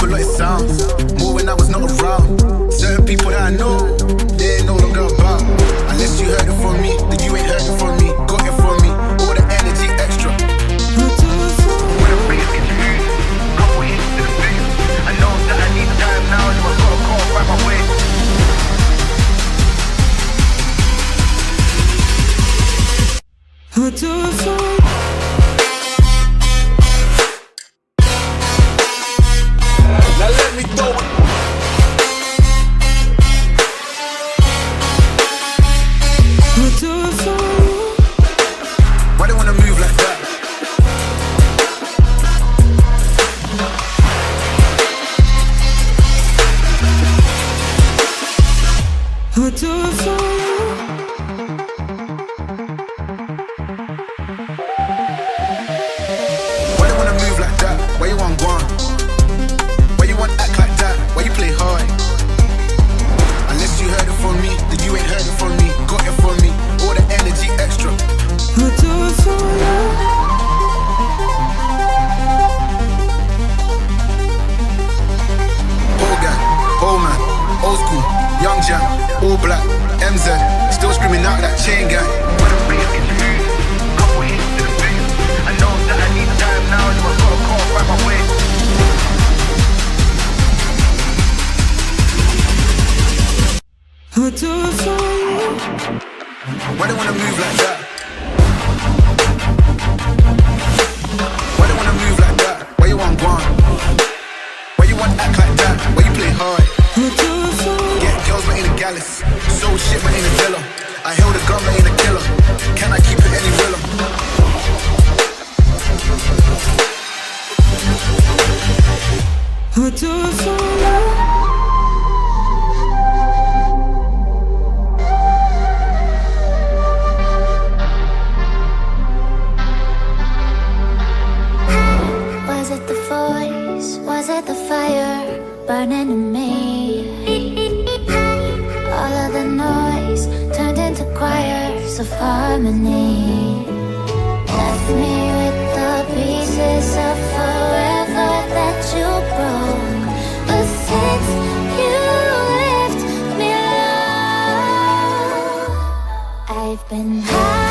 lot it sounds. More when I was not around. Certain people that I know, they ain't no longer about. Unless you heard it from me, then you ain't heard it from me. Got it from me, all the energy extra. When I bring it into you, couple hits to the face. I know that I need time now, so I gotta go and find my way. I'll do it for you. Now let me throw it. I'll do it for you. Why they wanna move like that? I'll do it for you. Why they wanna move like that? Why you want gone? Why you want act like that? Why you play hard? Unless you heard it from me, then you ain't heard it from me. Got it from me, all the energy extra. I'll do it for you. Old guy, old man, old school, young jam, all black, MZ, still screaming out that chain gang. Wanna bring it into you, couple hits to the face. I know that I need time now, so I gotta go and find my way. I'll do it for you. Why they wanna move like that? Why they wanna move like that? Why you want gone? Why you want act like that? Why you play hard? I'll do it for you. Get girls but ain't a gallus. Sold shit but ain't a dealer. I held a gun but ain't a killer. Can I keep it any realer? I'll do it for you. Was it the voice? Was it the fire burning in me? All of the noise turned into choirs of harmony. Left me with the pieces of forever that you broke. But since you left me alone, I've been high.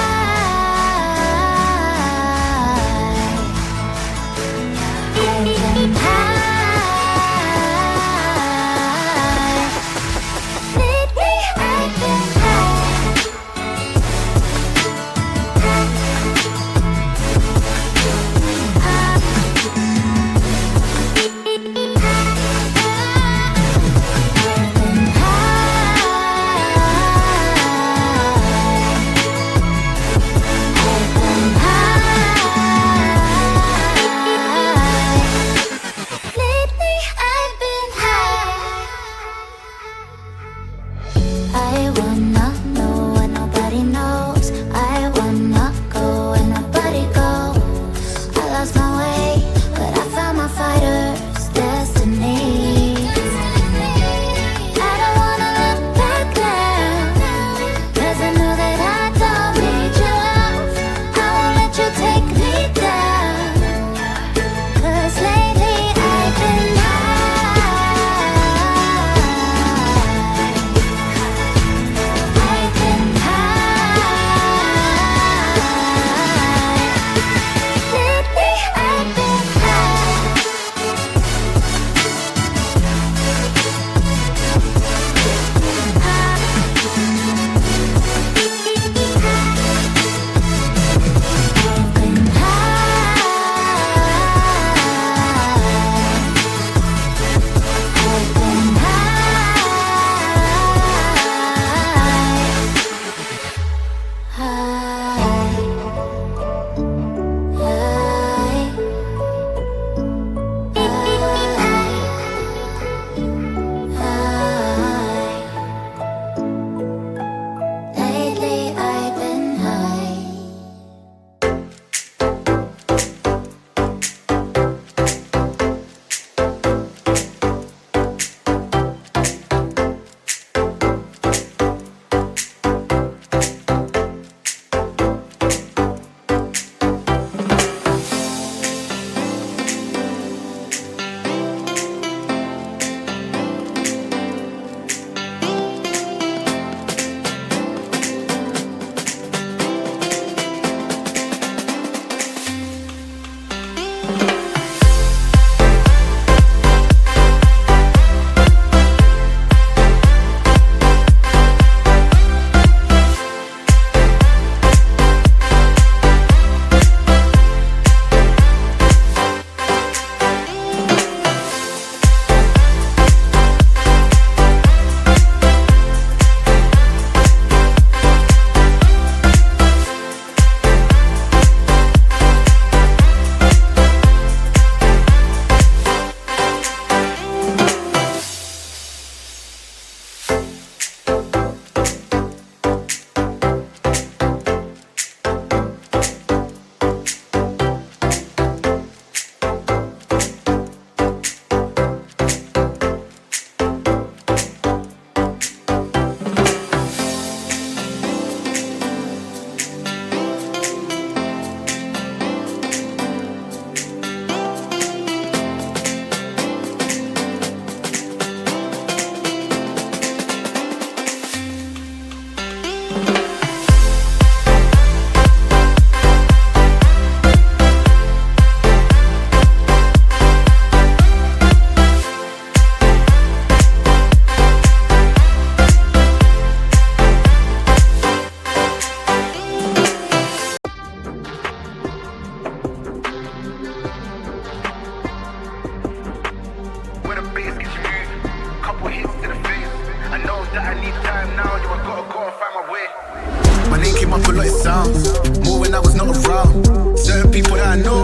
up a lot it sounds. More when I was not around. Certain people that I know,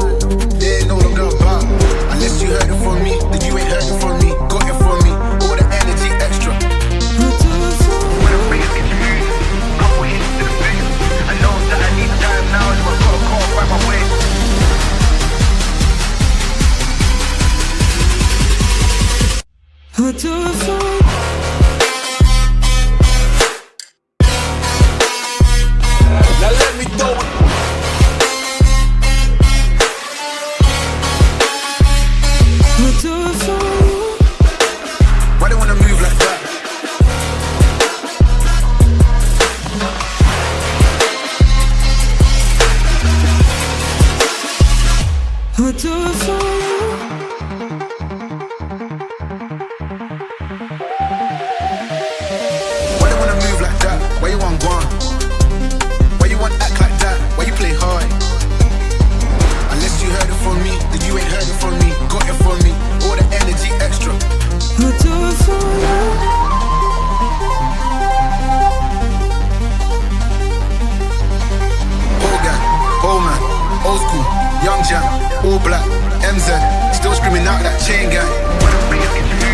they ain't no longer about. Unless you heard it from me, then you ain't heard it from me. Got it from me, all the energy extra. When I'm bringing it to me, couple hits to the face. I know that I need time now, so I gotta call right my way. I do it for you. Now let me throw it. I do it for you. Why they wanna move like that? I do it for you. Why they wanna move like that? Why you want gone? Why you want act like that? Why you play hard? Unless you heard it from me, then you ain't heard it from me. Got it from me, all the energy extra. I do it for you. Old guy, old man, old school, young jam, all black, MZ, still screaming out that chain gang. When I'm bringing it to me,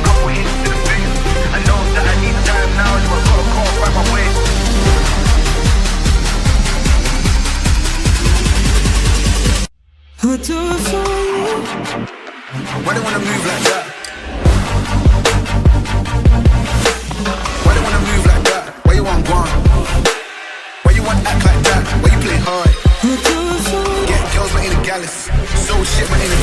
couple hits to the face. I know that I need time now, so I gotta call right my way. I do it for you. Why they wanna move like that? Why they wanna move like that? Why you want gone? Why you want act like that? Why you play hard? I do it for you. Get girls but in the gallus. So shit but in the